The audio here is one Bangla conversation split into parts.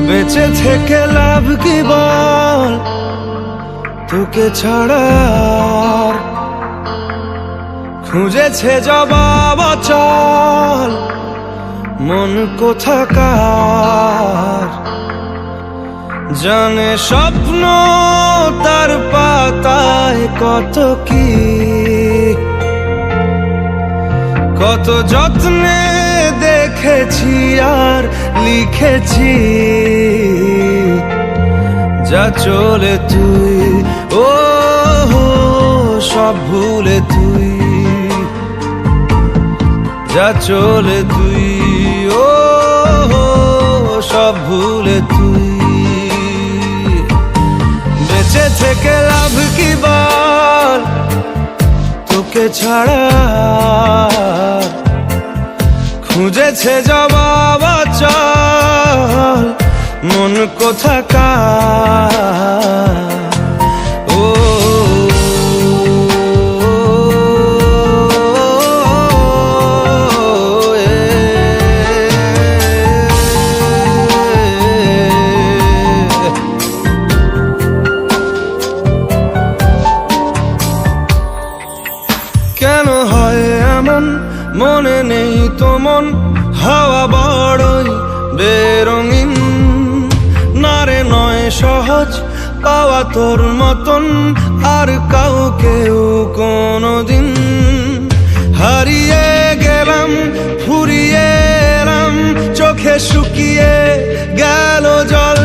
বেঁচে থেকে লাভ কি বল, তোকে ছাড়া আর খুঁজেছে জবাব অচল মন কোথাকার। জানে স্বপ্ন তার পাতায় কত কি, কত যত্নে দেখেছি আর লিখেছি। যা চলে তুই ও সব ভুলে তুই, যা চলে তুই ও সব ভুলে তুই। বেঁচে থেকে লাভ কি বল, তোকে ছাড়া খুঁজেছে জবাব অচল মন কোথাকার। ও কেন হয় এমন, মনে নেই তো মন হাওয়া বড়ই বেরঙিন। নারে নয় সহজ পাওয়া তোর মতন আর কাউকেও কোনোদিন। হারিয়ে গেলাম ফুরিয়ে এলাম, চোখে শুকিয়ে গেল জল।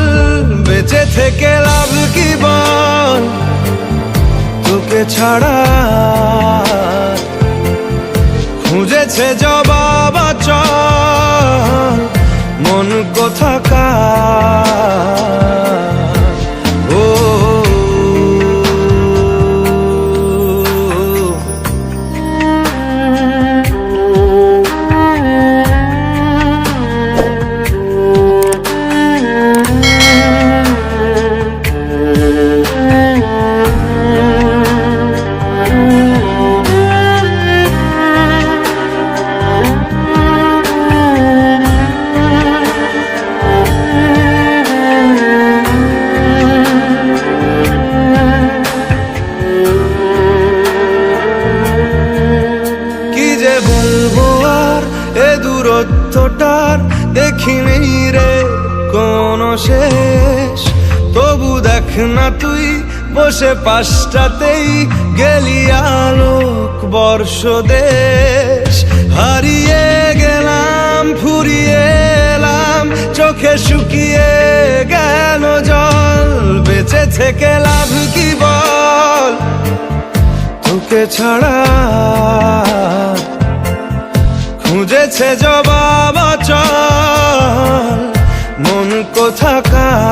বেঁচে থেকে লাভ কি বল, তোকে ছাড়া খুঁজেছে জবাব অচল মন কোথাকার। ও দূরত্বটার দেখিনি রে কোনো শেষ। তবু দেখ না তুই বসে পাশটাতেই গেলি আলোক বর্ষ দেশ। হারিয়ে গেলাম ফুরিয়ে এলাম, চোখে শুকিয়ে গেল জল। বেঁচে থেকে লাভ কি বল, তোকে ছাড়া খুঁজেছে জবাব অচল মন কোথাকার।